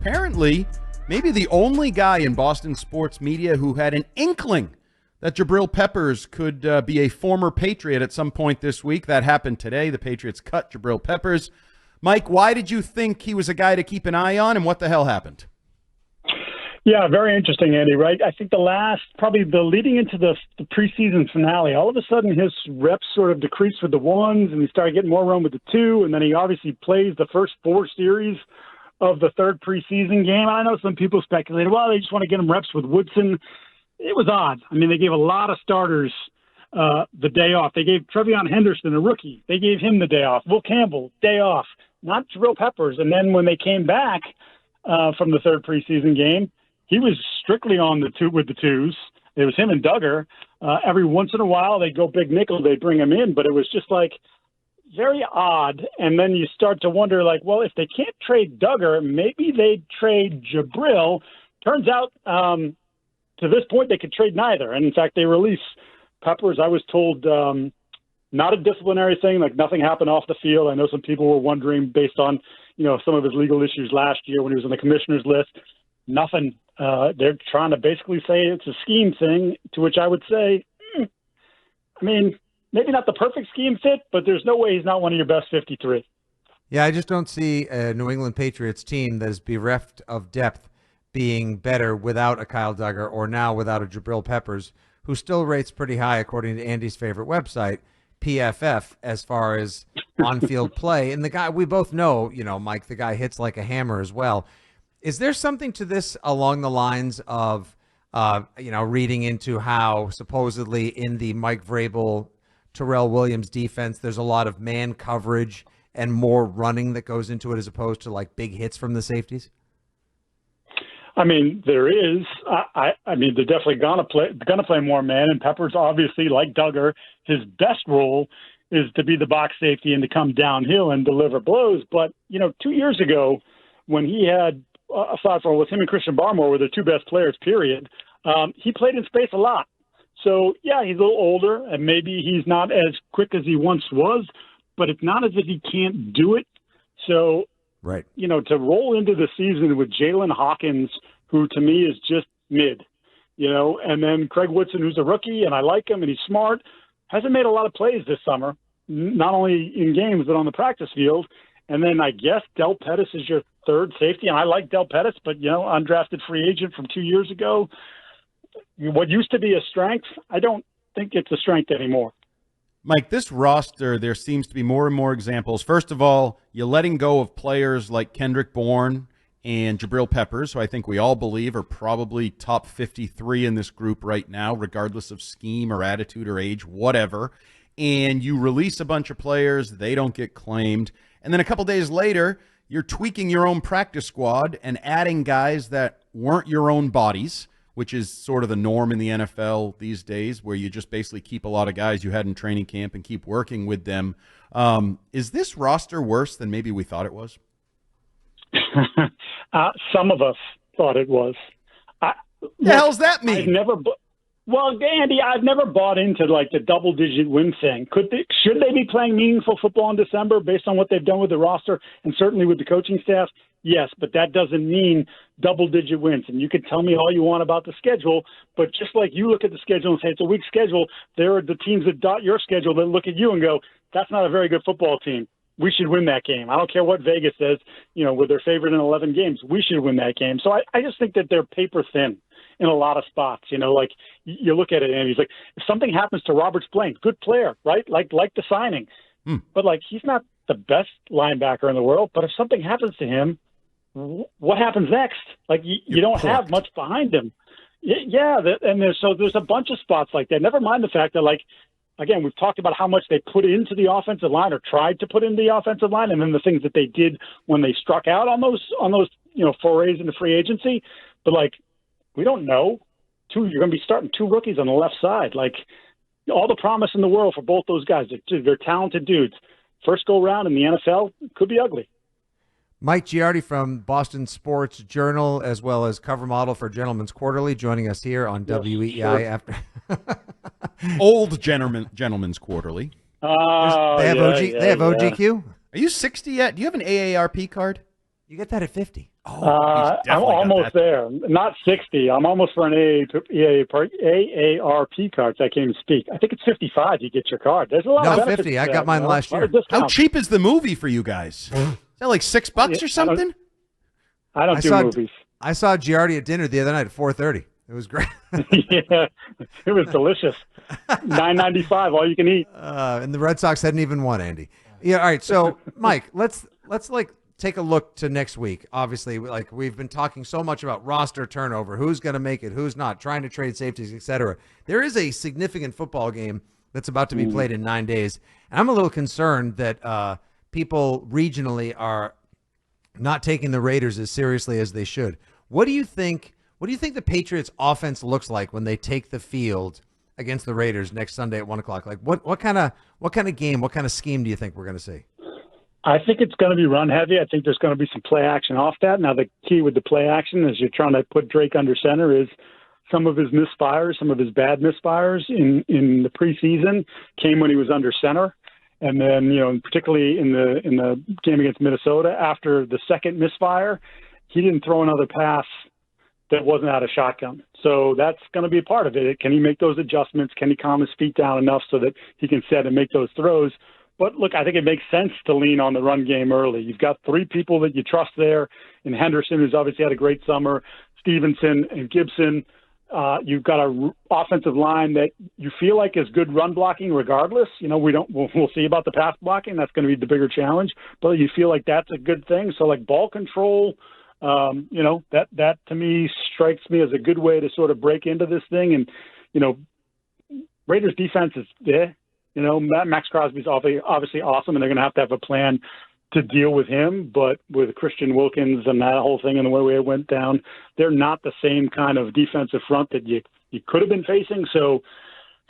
apparently maybe the only guy in Boston sports media who had an inkling that Jabril Peppers could be a former Patriot at some point this week. That happened today. The Patriots cut Jabril Peppers. Mike, why did you think he was a guy to keep an eye on, and what the hell happened? Yeah, very interesting, Andy, right? I think the leading into the preseason finale, all of a sudden his reps sort of decreased with the ones, and he started getting more run with the two, and then he obviously plays the first 4 series of the third preseason game. I know some people speculated, well, they just want to get him reps with Woodson. It was odd. I mean, they gave a lot of starters the day off. They gave Trevion Henderson, a rookie, they gave him the day off. Will Campbell, day off. Not Jabril Peppers. And then when they came back from the third preseason game, he was strictly on the two with the twos. It was him and Duggar. Every once in a while, they'd go big nickel, they'd bring him in, but it was just like very odd. And then you start to wonder, like, well, if they can't trade Duggar, maybe they'd trade Jabril. Turns out, to this point, they could trade neither. And in fact, they release Peppers. I was told not a disciplinary thing, like nothing happened off the field. I know some people were wondering based on, some of his legal issues last year when he was on the commissioner's list. Nothing. They're trying to basically say it's a scheme thing, to which I would say, I mean, maybe not the perfect scheme fit, but there's no way he's not one of your best 53. Yeah, I just don't see a New England Patriots team that is bereft of depth being better without a Kyle Duggar or now without a Jabril Peppers, who still rates pretty high, according to Andy's favorite website, PFF, as far as on-field play. And the guy, we both know, Mike, the guy hits like a hammer as well. Is there something to this along the lines of, reading into how supposedly in the Mike Vrabel, Terrell Williams defense, there's a lot of man coverage and more running that goes into it as opposed to like big hits from the safeties? I mean, there is. I mean, they're definitely gonna play more man. And Peppers, obviously, like Duggar, his best role is to be the box safety and to come downhill and deliver blows. But 2 years ago, when he had, aside from with him and Christian Barmore were the two best players, period, he played in space a lot. So yeah, he's a little older, and maybe he's not as quick as he once was. But it's not as if he can't do it. So. Right. To roll into the season with Jalen Hawkins, who to me is just mid, and then Craig Woodson, who's a rookie, and I like him, and he's smart, hasn't made a lot of plays this summer, not only in games, but on the practice field. And then I guess Del Pettis is your third safety, and I like Del Pettis, but, undrafted free agent from 2 years ago. What used to be a strength, I don't think it's a strength anymore. Mike, this roster, there seems to be more and more examples. First of all, you're letting go of players like Kendrick Bourne and Jabril Peppers, who I think we all believe are probably top 53 in this group right now, regardless of scheme or attitude or age, whatever. And you release a bunch of players, they don't get claimed. And then a couple days later, you're tweaking your own practice squad and adding guys that weren't your own bodies, which is sort of the norm in the NFL these days, where you just basically keep a lot of guys you had in training camp and keep working with them. Is this roster worse than maybe we thought it was? Some of us thought it was. The hell's that mean? Well, Andy, I've never bought into like the double-digit win thing. Should they be playing meaningful football in December based on what they've done with the roster and certainly with the coaching staff? Yes, but that doesn't mean double-digit wins. And you can tell me all you want about the schedule, but just like you look at the schedule and say it's a weak schedule, there are the teams that dot your schedule that look at you and go, that's not a very good football team. We should win that game. I don't care what Vegas says, with their favorite in 11 games. We should win that game. So I just think that they're paper thin in a lot of spots. Like you look at it and he's like, if something happens to Robert Blaine, good player, right? Like the signing. But like, he's not the best linebacker in the world, but if something happens to him, what happens next? Like you don't have much behind him. Yeah. And there's a bunch of spots like that. Never mind the fact that, like, again, we've talked about how much they put into the offensive line or tried to put in the offensive line, and then the things that they did when they struck out on those forays into free agency. But like, we don't know. You're going to be starting 2 rookies on the left side. Like, all the promise in the world for both those guys. They're talented dudes. First go round in the NFL could be ugly. Mike Giardi from Boston Sports Journal, as well as cover model for Gentleman's Quarterly, joining us here on WEEI after. Old Gentleman's Quarterly. They have OGQ. Are you 60 yet? Do you have an AARP card? You get that at 50. I'm almost there. Not 60. I'm almost for an AARP card, so I can't even speak. I think it's 55 you get your card. There's a lot of benefits 50. to I that, got mine last year. How cheap is the movie for you guys? Is that like $6 or something? I don't do movies. I saw Giardi at dinner the other night at 4:30. It was great. Yeah, it was delicious. $9.95, all you can eat. And the Red Sox hadn't even won, Andy. Yeah, all right. So, Mike, let's like take a look to next week. Obviously, like we've been talking so much about roster turnover, who's going to make it, who's not, trying to trade safeties, etc. There is a significant football game that's about to be played in 9 days, and I'm a little concerned that people regionally are not taking the Raiders as seriously as they should. What do you think? What do you think the Patriots' offense looks like when they take the field against the Raiders next Sunday at 1:00? Like what kind of game, what kind of scheme do you think we're going to see? I think it's going to be run heavy. I think there's going to be some play action off that. Now, the key with the play action is you're trying to put Drake under center is some of his misfires, some of his bad misfires in the preseason came when he was under center. And then, particularly in the game against Minnesota, after the second misfire, he didn't throw another pass that wasn't out of shotgun. So that's going to be a part of it. Can he make those adjustments? Can he calm his feet down enough so that he can set and make those throws? But look, I think it makes sense to lean on the run game early. You've got three people that you trust there in Henderson, who's obviously had a great summer, Stevenson and Gibson. You've got a offensive line that you feel like is good run blocking regardless. We'll see about the pass blocking. That's going to be the bigger challenge, but you feel like that's a good thing. So like ball control, that to me strikes me as a good way to sort of break into this thing. And, Raiders defense is there. Max Crosby's obviously awesome, and they're going to have a plan to deal with him. But with Christian Wilkins and that whole thing and the way it went down, they're not the same kind of defensive front that you could have been facing. So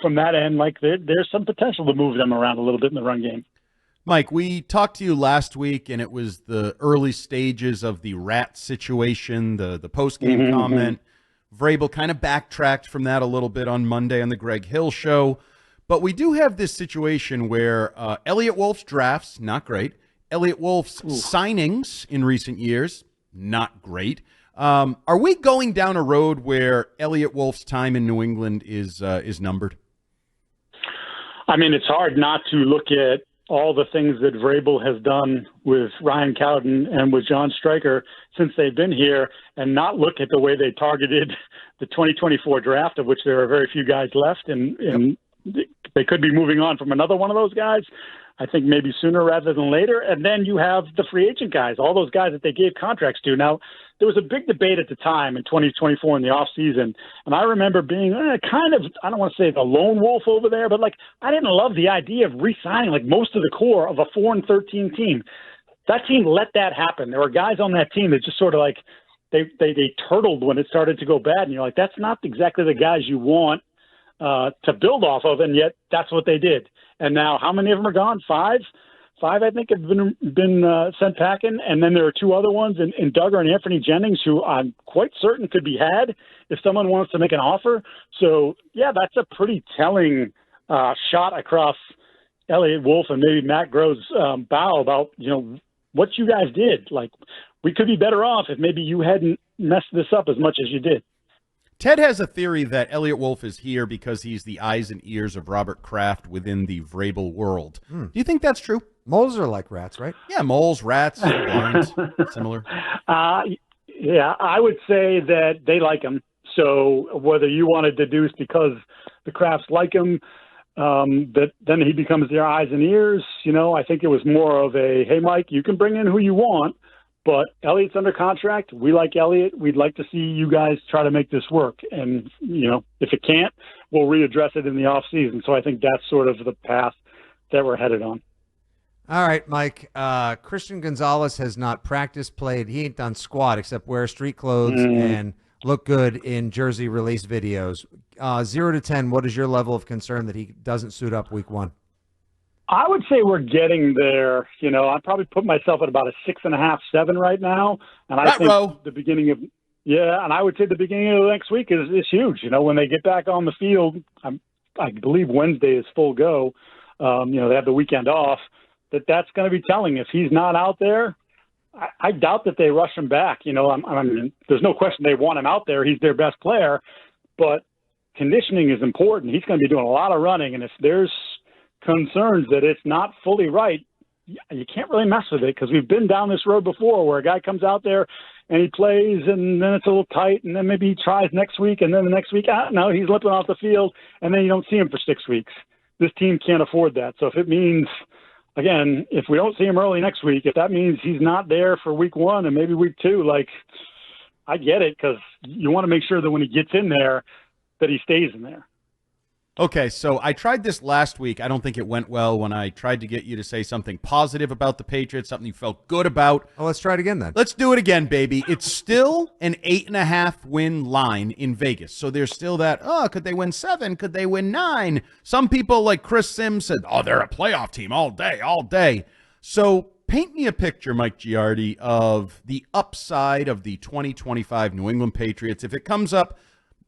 from that end, there's some potential to move them around a little bit in the run game. Mike, we talked to you last week, and it was the early stages of the rat situation, the post-game comment. Vrabel kind of backtracked from that a little bit on Monday on the Greg Hill show. But we do have this situation where Elliott Wolf's drafts, not great. Elliott Wolf's signings in recent years, not great. Are we going down a road where Elliott Wolf's time in New England is numbered? I mean, it's hard not to look at all the things that Vrabel has done with Ryan Cowden and with John Stryker since they've been here and not look at the way they targeted the 2024 draft, of which there are very few guys left. And they could be moving on from another one of those guys, I think maybe sooner rather than later. And then you have the free agent guys, all those guys that they gave contracts to. Now, there was a big debate at the time in 2024 in the offseason, and I remember being kind of, I don't want to say the lone wolf over there, but I didn't love the idea of re-signing most of the core of a 4-13 team. That team let that happen. There were guys on that team that just sort of they turtled when it started to go bad, and you're like, that's not exactly the guys you want to build off of, and yet that's what they did. And now how many of them are gone? Five, I think, have been sent packing. And then there are two other ones in Duggar and Anthony Jennings, who I'm quite certain could be had if someone wants to make an offer. So, yeah, that's a pretty telling shot across Elliott Wolf and maybe Matt Groh's bow about, what you guys did. We could be better off if maybe you hadn't messed this up as much as you did. Ted has a theory that Elliott Wolf is here because he's the eyes and ears of Robert Kraft within the Vrabel world. Do you think that's true? Moles are like rats, right? Yeah, moles, rats, blinds, similar. Yeah, I would say that they like him. So whether you want to deduce because the Krafts like him, that then he becomes their eyes and ears, I think it was more of a, hey, Mike, you can bring in who you want, but Elliott's under contract. We like Elliott. We'd like to see you guys try to make this work. And, if it can't, we'll readdress it in the offseason. So I think that's sort of the path that we're headed on. All right, Mike. Christian Gonzalez has not practiced, played. He ain't done squat except wear street clothes and look good in jersey release videos. 0 to 10, what is your level of concern that he doesn't suit up week 1? I would say we're getting there. I'd probably put myself at about a 6.5, 7 right now. And I think the beginning of and I would say the beginning of next week is huge. When they get back on the field, I believe Wednesday is full go. They have the weekend off. That's going to be telling. If he's not out there, I doubt that they rush him back. You know, I mean, there's no question they want him out there. He's their best player, but conditioning is important. He's going to be doing a lot of running, and if there's concerns that it's not fully right, you can't really mess with it, because we've been down this road before where a guy comes out there and he plays and then it's a little tight, and then maybe he tries next week, and then the next week, no, he's limping off the field, and then you don't see him for 6 weeks. This team can't afford that. So if it means, again, if we don't see him early next week, if that means he's not there for week 1 and maybe week 2, like, I get it, because you want to make sure that when he gets in there that he stays in there. Okay, so I tried this last week. I don't think it went well when I tried to get you to say something positive about the Patriots, something you felt good about. Well, let's try it again then. Let's do it again, baby. It's still an 8.5 win line in Vegas. So there's still that, could they win 7? Could they win 9? Some people like Chris Sims said, they're a playoff team all day, all day. So paint me a picture, Mike Giardi, of the upside of the 2025 New England Patriots. If it comes up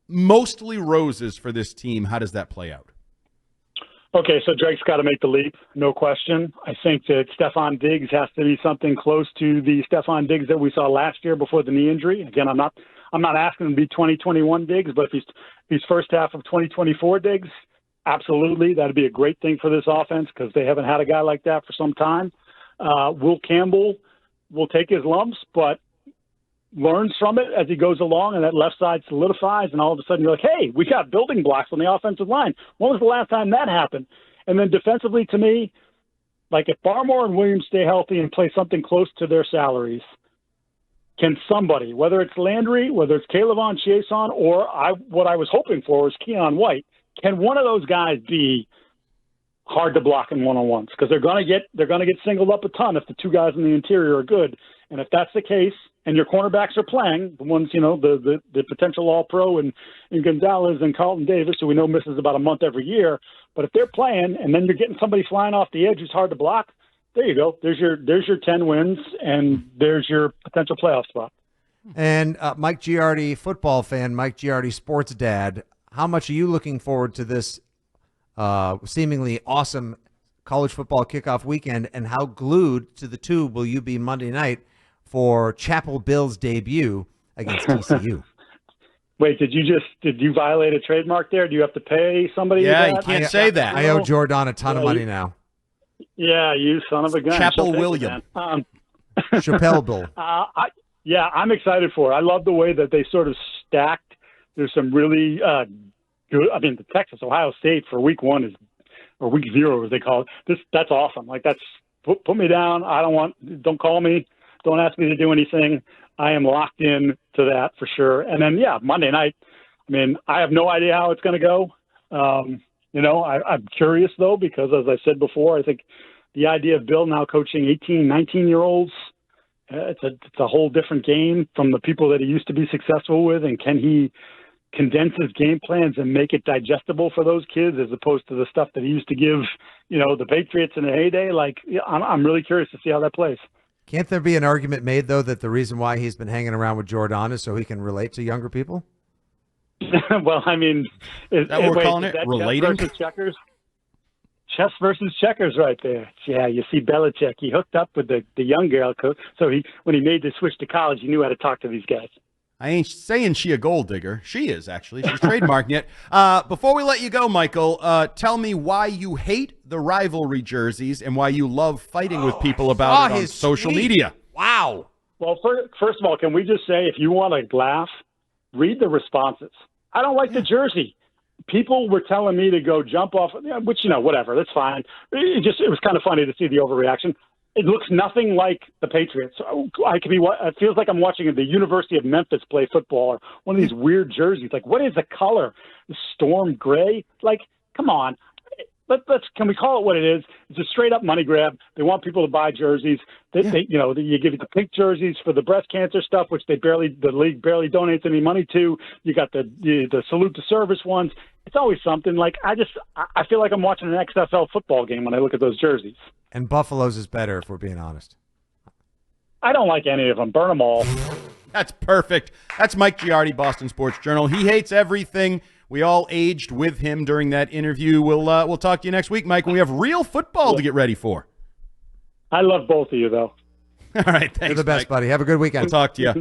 mostly roses for this team, how does that play out? Okay, so Drake's got to make the leap, no question. I think that Stephon Diggs has to be something close to the Stephon Diggs that we saw last year before the knee injury. Again, I'm not asking him to be 2021 Diggs, but if he's first half of 2024 Diggs, absolutely, that'd be a great thing for this offense, because they haven't had a guy like that for some time. Will Campbell will take his lumps, but learns from it as he goes along, and that left side solidifies, and all of a sudden you're like, hey, we got building blocks on the offensive line. When was the last time that happened? And then defensively, to me, like, if Barmore and Williams stay healthy and play something close to their salaries, can somebody, whether it's Landry, whether it's K'Lavon Chaisson, or what I was hoping for was Keon White, can one of those guys be hard to block in one-on-ones? Because they're going to get singled up a ton if the two guys in the interior are good. And if that's the case, and your cornerbacks are playing, the ones, the potential All-Pro and Gonzalez and Carlton Davis, who we know misses about a month every year, but if they're playing and then you're getting somebody flying off the edge who's hard to block, there you go. There's your 10 wins, and there's your potential playoff spot. And Mike Giardi, football fan, Mike Giardi, sports dad, how much are you looking forward to this seemingly awesome college football kickoff weekend, and how glued to the tube will you be Monday night for Chapel Bill's debut against TCU? Wait, did you violate a trademark there? Do you have to pay somebody? Yeah, you can't say that. I owe Jordan a ton of money now. Yeah, you son of a gun. Chapel William. Chappelle Bill. I'm excited for it. I love the way that they sort of stacked. There's some really good. I mean, the Texas-Ohio State for week 1 or week 0, as they call it. That's awesome. Like, that's put me down. Don't call me. Don't ask me to do anything. I am locked in to that for sure. And then, Monday night, I mean, I have no idea how it's going to go. I'm curious, though, because as I said before, I think the idea of Bill now coaching 18, 19-year-olds, it's a whole different game from the people that he used to be successful with. And can he condense his game plans and make it digestible for those kids, as opposed to the stuff that he used to give, the Patriots in the heyday? Like, I'm really curious to see how that plays. Can't there be an argument made, though, that the reason why he's been hanging around with Jordan is so he can relate to younger people? Well, I mean, is that what we're calling it? Relating? Chess versus checkers? Chess versus checkers right there. Yeah, you see Belichick, he hooked up with the young girl, so when he made the switch to college, he knew how to talk to these guys. I ain't saying she a gold digger. She is, actually. She's trademarking it. Before we let you go, Michael, tell me why you hate the rivalry jerseys and why you love fighting with people about it on social media. Wow. Well, first of all, can we just say, if you want to laugh, read the responses. I don't like the jersey. People were telling me to go jump off, which, whatever, that's fine. It was kind of funny to see the overreaction. It looks nothing like the Patriots. It feels like I'm watching the University of Memphis play football, or one of these weird jerseys. Like, what is the color? The storm gray? Like, come on. Can we call it what it is? It's a straight up money grab. They want people to buy jerseys. You give it the pink jerseys for the breast cancer stuff, which the league barely donates any money to. You got the salute to service ones. It's always something. Like, I feel like I'm watching an XFL football game when I look at those jerseys. And Buffalo's is better, if we're being honest. I don't like any of them. Burn them all. That's perfect. That's Mike Giardi, Boston Sports Journal. He hates everything. We all aged with him during that interview. We'll talk to you next week, Mike, when we have real football to get ready for. I love both of you, though. All right, thanks. You're the best, Mike. buddy. Have a good weekend. We'll talk to you.